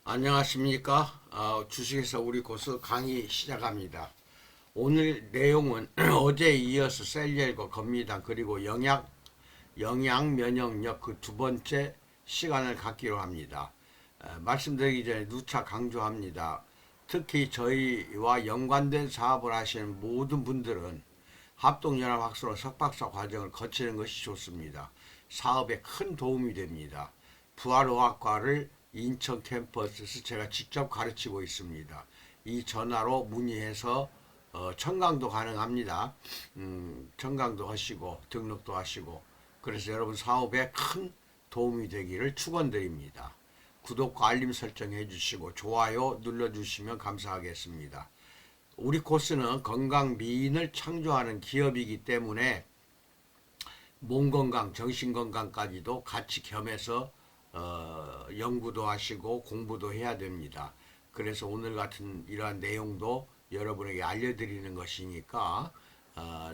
안녕하십니까? 주식에서 우리 고수 강의 시작합니다. 오늘 내용은 어제에 이어서 셀리얼과 건미당 그리고 영양 면역력 그 두 번째 시간을 갖기로 합니다. 말씀드리기 전에 누차 강조합니다. 특히 저희와 연관된 사업을 하시는 모든 분들은 합동연합학술로 석박사 과정을 거치는 것이 좋습니다. 사업에 큰 도움이 됩니다. 부활의학과를 인천 캠퍼스에서 제가 직접 가르치고 있습니다. 이 전화로 문의해서 청강도 가능합니다. 청강도 하시고 등록도 하시고 그래서 여러분 사업에 큰 도움이 되기를 축원드립니다. 구독과 알림 설정 해주시고 좋아요 눌러주시면 감사하겠습니다. 우리 코스는 건강 미인을 창조하는 기업이기 때문에 몸 건강, 정신 건강까지도 같이 겸해서 연구도 하시고 공부도 해야 됩니다. 그래서 오늘 같은 이러한 내용도 여러분에게 알려드리는 것이니까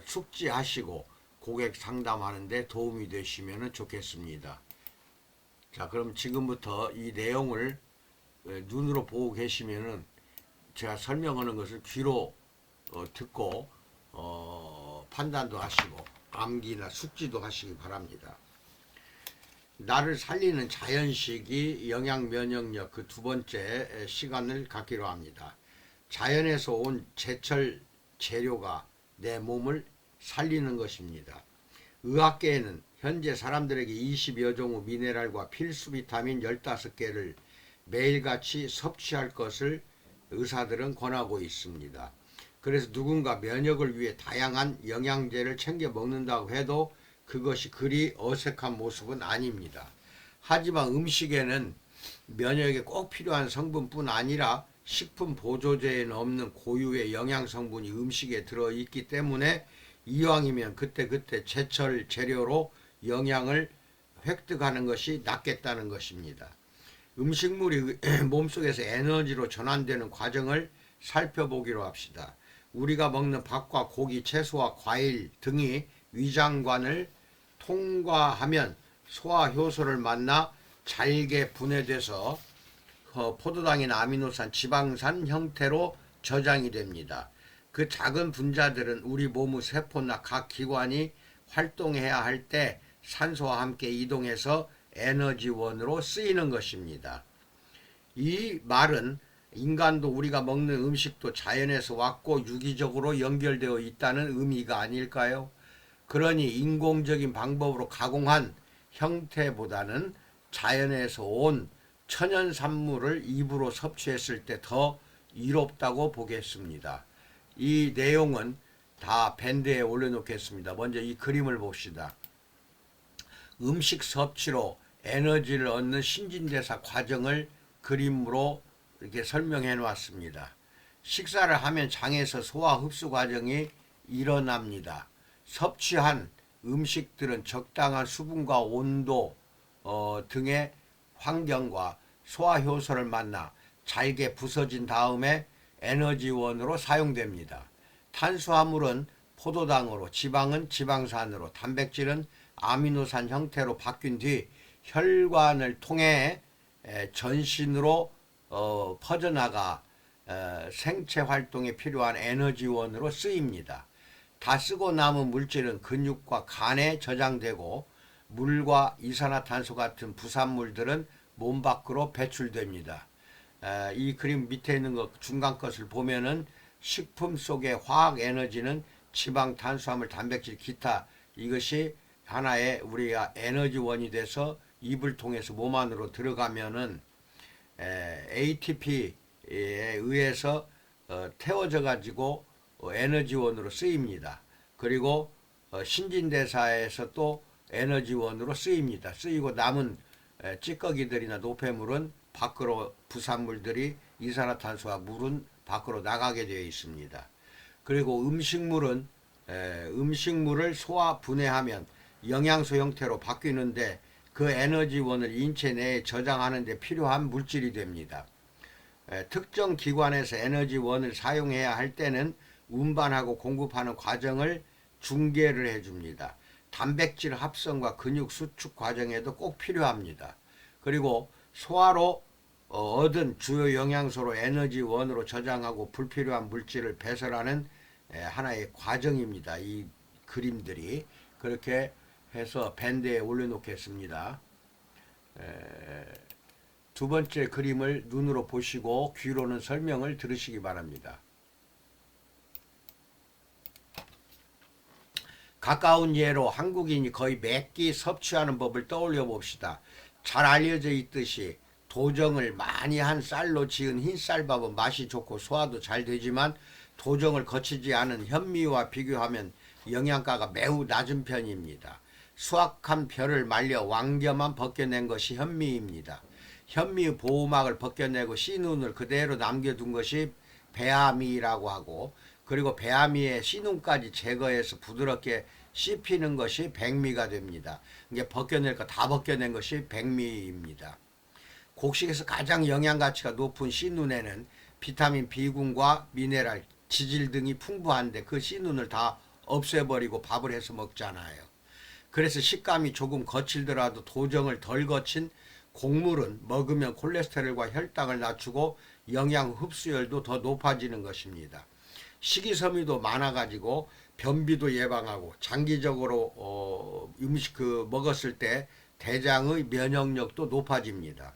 숙지하시고 고객 상담하는데 도움이 되시면 좋겠습니다. 자, 그럼 지금부터 이 내용을 눈으로 보고 계시면은 제가 설명하는 것을 귀로 듣고 판단도 하시고 암기나 숙지도 하시기 바랍니다. 나를 살리는 자연식이 영양 면역력 그 두 번째 시간을 갖기로 합니다. 자연에서 온 제철 재료가 내 몸을 살리는 것입니다. 의학계에는 현재 사람들에게 20여 종의 미네랄과 필수 비타민 15개를 매일같이 섭취할 것을 의사들은 권하고 있습니다. 그래서 누군가 면역을 위해 다양한 영양제를 챙겨 먹는다고 해도 그것이 그리 어색한 모습은 아닙니다. 하지만 음식에는 면역에 꼭 필요한 성분뿐 아니라 식품 보조제에는 없는 고유의 영양 성분이 음식에 들어있기 때문에 이왕이면 그때그때 제철 재료로 영양을 획득하는 것이 낫겠다는 것입니다. 음식물이 몸속에서 에너지로 전환되는 과정을 살펴보기로 합시다. 우리가 먹는 밥과 고기, 채소와 과일 등이 위장관을 통과하면 소화효소를 만나 잘게 분해돼서 포도당이나 아미노산, 지방산 형태로 저장이 됩니다. 그 작은 분자들은 우리 몸의 세포나 각 기관이 활동해야 할 때 산소와 함께 이동해서 에너지원으로 쓰이는 것입니다. 이 말은 인간도 우리가 먹는 음식도 자연에서 왔고 유기적으로 연결되어 있다는 의미가 아닐까요? 그러니 인공적인 방법으로 가공한 형태보다는 자연에서 온 천연 산물을 입으로 섭취했을 때 더 이롭다고 보겠습니다. 이 내용은 다 밴드에 올려놓겠습니다. 먼저 이 그림을 봅시다. 음식 섭취로 에너지를 얻는 신진대사 과정을 그림으로 이렇게 설명해 놓았습니다. 식사를 하면 장에서 소화 흡수 과정이 일어납니다. 섭취한 음식들은 적당한 수분과 온도 등의 환경과 소화효소를 만나 잘게 부서진 다음에 에너지원으로 사용됩니다. 탄수화물은 포도당으로, 지방은 지방산으로, 단백질은 아미노산 형태로 바뀐 뒤 혈관을 통해 전신으로 퍼져나가 생체 활동에 필요한 에너지원으로 쓰입니다. 다 쓰고 남은 물질은 근육과 간에 저장되고 물과 이산화탄소 같은 부산물들은 몸 밖으로 배출됩니다. 이 그림 밑에 있는 것 중간 것을 보면은 식품 속의 화학 에너지는 지방, 탄수화물, 단백질, 기타 이것이 하나의 우리가 에너지원이 돼서 입을 통해서 몸 안으로 들어가면은 ATP에 의해서 태워져 가지고 에너지원으로 쓰입니다. 그리고 신진대사에서 또 에너지원으로 쓰입니다. 쓰이고 남은 찌꺼기들이나 노폐물은 밖으로 부산물들이 이산화탄소와 물은 밖으로 나가게 되어 있습니다. 그리고 음식물을 소화 분해하면 영양소 형태로 바뀌는데 그 에너지원을 인체 내에 저장하는 데 필요한 물질이 됩니다. 특정 기관에서 에너지원을 사용해야 할 때는 운반하고 공급하는 과정을 중개를 해줍니다. 단백질 합성과 근육 수축 과정에도 꼭 필요합니다. 그리고 소화로 얻은 주요 영양소로 에너지원으로 저장하고 불필요한 물질을 배설하는 하나의 과정입니다. 이 그림들이 그렇게 해서 밴드에 올려놓겠습니다. 두 번째 그림을 눈으로 보시고 귀로는 설명을 들으시기 바랍니다. 가까운 예로 한국인이 거의 매끼 섭취하는 법을 떠올려 봅시다. 잘 알려져 있듯이 도정을 많이 한 쌀로 지은 흰쌀밥은 맛이 좋고 소화도 잘 되지만 도정을 거치지 않은 현미와 비교하면 영양가가 매우 낮은 편입니다. 수확한 벼를 말려 왕겨만 벗겨낸 것이 현미입니다. 현미의 보호막을 벗겨내고 씨눈을 그대로 남겨둔 것이 배아미라고 하고, 그리고 배아미의 씨눈까지 제거해서 부드럽게 씹히는 것이 백미가 됩니다. 이게 벗겨낼 거 다 벗겨낸 것이 백미입니다. 곡식에서 가장 영양 가치가 높은 씨눈에는 비타민 B군과 미네랄, 지질 등이 풍부한데 그 씨눈을 다 없애버리고 밥을 해서 먹잖아요. 그래서 식감이 조금 거칠더라도 도정을 덜 거친 곡물은 먹으면 콜레스테롤과 혈당을 낮추고 영양 흡수율도 더 높아지는 것입니다. 식이섬유도 많아가지고 변비도 예방하고 장기적으로 음식 먹었을 때 대장의 면역력도 높아집니다.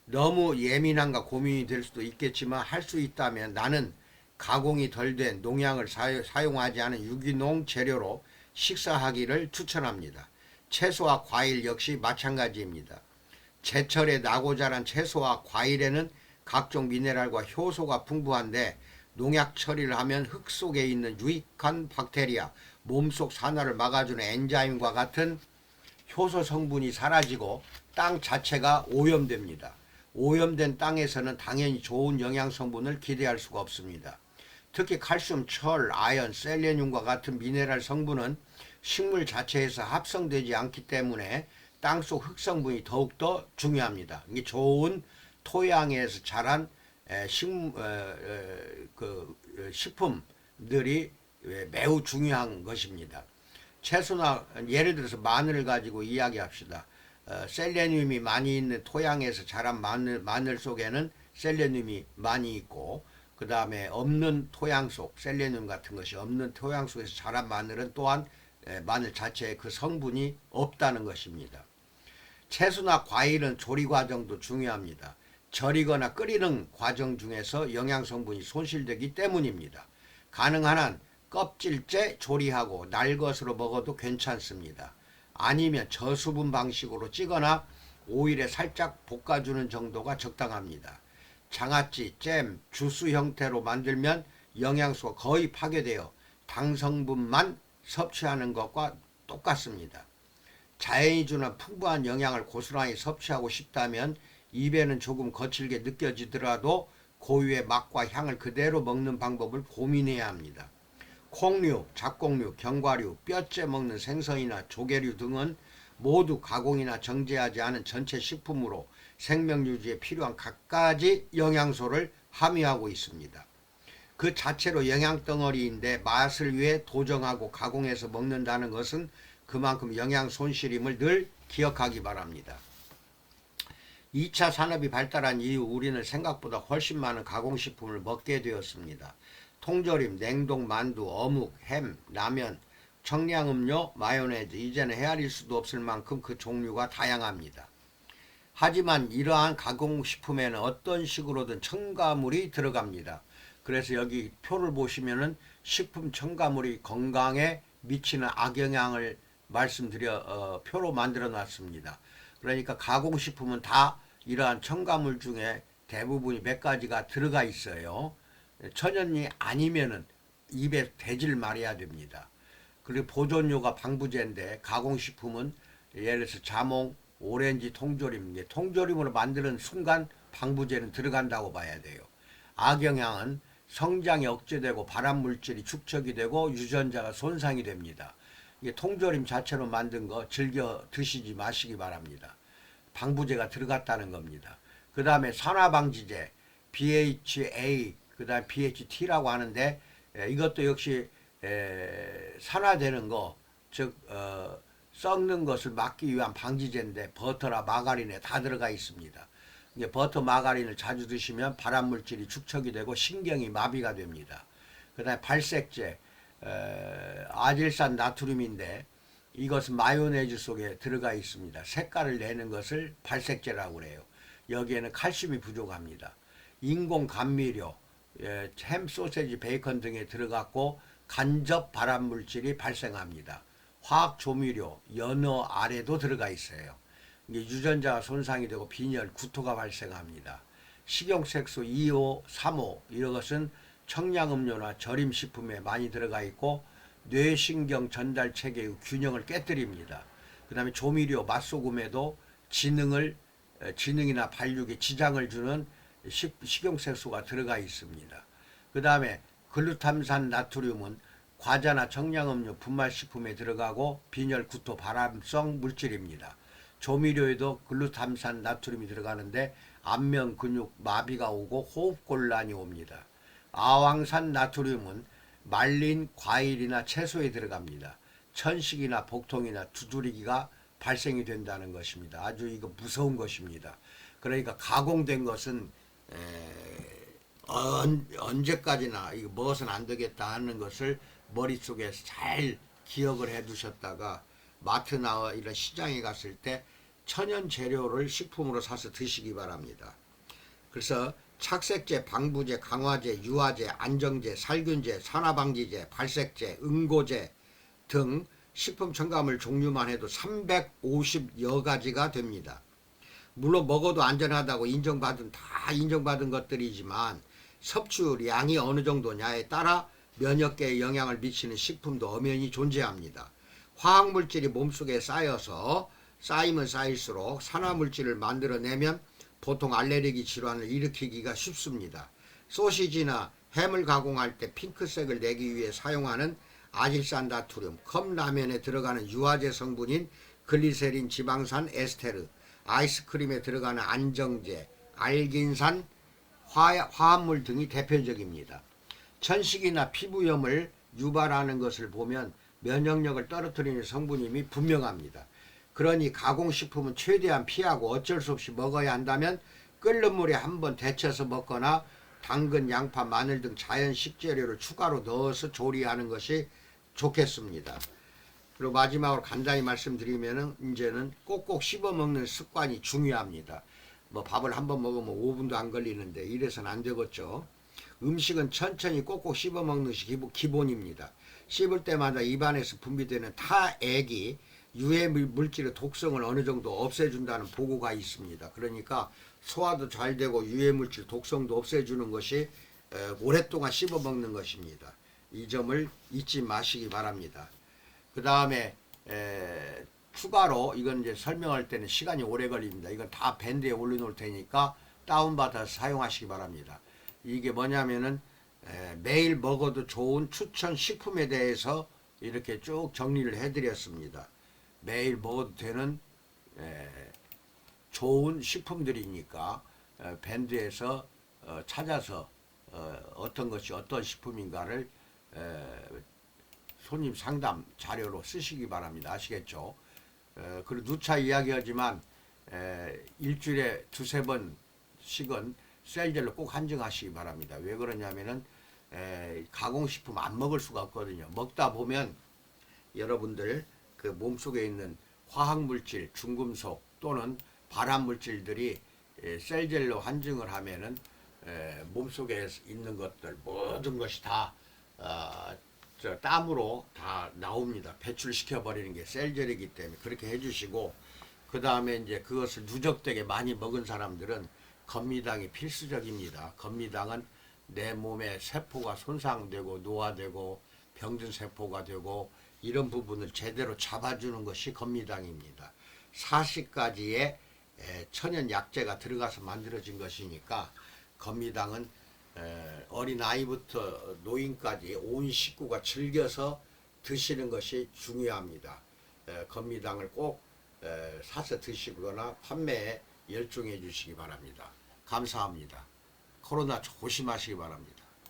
너무 예민한가 고민이 될 수도 있겠지만 할 수 있다면 나는 가공이 덜 된 농약을 사용하지 않은 유기농 재료로 식사하기를 추천합니다. 채소와 과일 역시 마찬가지입니다. 제철에 나고 자란 채소와 과일에는 각종 미네랄과 효소가 풍부한데 농약 처리를 하면 흙 속에 있는 유익한 박테리아, 몸속 산화를 막아주는 엔자임과 같은 효소 성분이 사라지고 땅 자체가 오염됩니다. 오염된 땅에서는 당연히 좋은 영양 성분을 기대할 수가 없습니다. 특히 칼슘, 철, 아연, 셀레늄과 같은 미네랄 성분은 식물 자체에서 합성되지 않기 때문에 땅속 흙성분이 더욱더 중요합니다. 이게 좋은 토양에서 자란 식품들이 매우 중요한 것입니다. 채소나 예를 들어서 마늘을 가지고 이야기합시다. 셀레늄이 많이 있는 토양에서 자란 마늘 속에는 셀레늄이 많이 있고, 그 다음에 없는 토양 속, 셀레늄 같은 것이 없는 토양 속에서 자란 마늘은 또한 마늘 자체에 그 성분이 없다는 것입니다. 채소나 과일은 조리 과정도 중요합니다. 절이거나 끓이는 과정 중에서 영양 성분이 손실되기 때문입니다. 가능한 한 껍질째 조리하고 날 것으로 먹어도 괜찮습니다. 아니면 저수분 방식으로 찌거나 오일에 살짝 볶아주는 정도가 적당합니다. 장아찌, 잼, 주스 형태로 만들면 영양소가 거의 파괴되어 당 성분만 섭취하는 것과 똑같습니다. 자연이 주는 풍부한 영양을 고스란히 섭취하고 싶다면 입에는 조금 거칠게 느껴지더라도 고유의 맛과 향을 그대로 먹는 방법을 고민해야 합니다. 콩류, 잡곡류, 견과류, 뼈째 먹는 생선이나 조개류 등은 모두 가공이나 정제하지 않은 전체 식품으로 생명 유지에 필요한 갖가지 영양소를 함유하고 있습니다. 그 자체로 영양덩어리인데 맛을 위해 도정하고 가공해서 먹는다는 것은 그만큼 영양 손실임을 늘 기억하기 바랍니다. 2차 산업이 발달한 이후 우리는 생각보다 훨씬 많은 가공식품을 먹게 되었습니다. 통조림, 냉동 만두, 어묵, 햄, 라면, 청량음료, 마요네즈, 이제는 헤아릴 수도 없을 만큼 그 종류가 다양합니다. 하지만 이러한 가공식품에는 어떤 식으로든 첨가물이 들어갑니다. 그래서 여기 표를 보시면은 식품 첨가물이 건강에 미치는 악영향을 말씀드려 표로 만들어 놨습니다. 그러니까 가공식품은 다 이러한 첨가물 중에 대부분이 몇 가지가 들어가 있어요. 천연이 아니면은 입에 대질 말해야 됩니다. 그리고 보존료가 방부제인데 가공식품은 예를 들어서 자몽, 오렌지, 통조림, 통조림으로 만드는 순간 방부제는 들어간다고 봐야 돼요. 악영향은 성장이 억제되고 발암물질이 축적이 되고 유전자가 손상이 됩니다. 이게 통조림 자체로 만든 거 즐겨 드시지 마시기 바랍니다. 방부제가 들어갔다는 겁니다. 그 다음에 산화방지제, BHA, 그 다음에 BHT라고 하는데 이것도 역시 산화되는 거, 즉 썩는 것을 막기 위한 방지제인데 버터나 마가린에 다 들어가 있습니다. 이제 버터 마가린을 자주 드시면 발암물질이 축적이 되고 신경이 마비가 됩니다. 그 다음에 발색제, 아질산 나트륨인데 이것은 마요네즈 속에 들어가 있습니다. 색깔을 내는 것을 발색제라고 그래요. 여기에는 칼슘이 부족합니다. 인공 감미료, 햄, 소세지, 베이컨 등에 들어갔고 간접 발암물질이 발생합니다. 화학 조미료, 연어, 알에도 들어가 있어요. 유전자가 손상이 되고 빈혈, 구토가 발생합니다. 식용색소 2호, 3호 이런 것은 청량음료나 절임식품에 많이 들어가 있고 뇌신경 전달 체계의 균형을 깨뜨립니다. 그 다음에 조미료, 맛소금에도 지능이나 발육에 지장을 주는 식용색소가 들어가 있습니다. 그 다음에 글루탐산 나트륨은 과자나 청량음료, 분말식품에 들어가고 빈혈, 구토, 발암성 물질입니다. 조미료에도 글루탐산 나트륨이 들어가는데 안면 근육 마비가 오고 호흡곤란이 옵니다. 아황산 나트륨은 말린 과일이나 채소에 들어갑니다. 천식이나 복통이나 두드리기가 발생이 된다는 것입니다. 아주 이거 무서운 것입니다. 그러니까 가공된 것은 언제까지나 이거 먹어서는 안 되겠다 하는 것을 머릿속에 잘 기억을 해 두셨다가 마트나 이런 시장에 갔을 때 천연 재료를 식품으로 사서 드시기 바랍니다. 그래서 착색제, 방부제, 강화제, 유화제, 안정제, 살균제, 산화방지제, 발색제, 응고제 등 식품 첨가물 종류만 해도 350여 가지가 됩니다. 물론 먹어도 안전하다고 다 인정받은 것들이지만 섭취량이 어느 정도냐에 따라 면역계에 영향을 미치는 식품도 엄연히 존재합니다. 화학물질이 몸속에 쌓이면 쌓일수록 산화물질을 만들어내면 보통 알레르기 질환을 일으키기가 쉽습니다. 소시지나 햄을 가공할 때 핑크색을 내기 위해 사용하는 아질산 나트륨, 컵라면에 들어가는 유화제 성분인 글리세린, 지방산, 에스테르, 아이스크림에 들어가는 안정제, 알긴산, 화합물 등이 대표적입니다. 천식이나 피부염을 유발하는 것을 보면 면역력을 떨어뜨리는 성분임이 분명합니다. 그러니 가공식품은 최대한 피하고 어쩔 수 없이 먹어야 한다면 끓는 물에 한번 데쳐서 먹거나 당근, 양파, 마늘 등 자연 식재료를 추가로 넣어서 조리하는 것이 좋겠습니다. 그리고 마지막으로 간단히 말씀드리면은 이제는 꼭꼭 씹어 먹는 습관이 중요합니다. 뭐 밥을 한번 먹으면 5분도 안 걸리는데 이래서는 안 되겠죠. 음식은 천천히 꼭꼭 씹어 먹는 것이 기본입니다. 씹을 때마다 입안에서 분비되는 타액이 유해 물질의 독성을 어느 정도 없애준다는 보고가 있습니다. 그러니까 소화도 잘 되고 유해 물질 독성도 없애주는 것이 오랫동안 씹어 먹는 것입니다. 이 점을 잊지 마시기 바랍니다. 그 다음에 추가로 이건 이제 설명할 때는 시간이 오래 걸립니다. 이건 다 밴드에 올려놓을 테니까 다운받아서 사용하시기 바랍니다. 이게 뭐냐면은 매일 먹어도 좋은 추천 식품에 대해서 이렇게 쭉 정리를 해드렸습니다. 매일 먹어도 되는 좋은 식품들이니까 밴드에서 찾아서 어떤 것이 어떤 식품인가를 손님 상담 자료로 쓰시기 바랍니다. 아시겠죠? 그리고 누차 이야기하지만 일주일에 2~3번씩은 셀젤로 꼭 한정하시기 바랍니다. 왜 그러냐면은 가공식품 안 먹을 수가 없거든요. 먹다 보면 여러분들 그 몸속에 있는 화학물질, 중금속 또는 발암물질들이 셀젤로 한정을 하면은 몸속에 있는 것들 모든 것이 다 땀으로 다 나옵니다. 배출시켜 버리는 게 셀젤이기 때문에 그렇게 해주시고, 그 다음에 이제 그것을 누적되게 많이 먹은 사람들은 건미당이 필수적입니다. 건미당은 내 몸의 세포가 손상되고 노화되고 병든 세포가 되고 이런 부분을 제대로 잡아주는 것이 건미당입니다. 40가지의 천연 약재가 들어가서 만들어진 것이니까 건미당은 어린아이부터 노인까지 온 식구가 즐겨서 드시는 것이 중요합니다. 건미당을 꼭 사서 드시거나 판매에 열중해 주시기 바랍니다. 감사합니다. 코로나 조심하시기 바랍니다.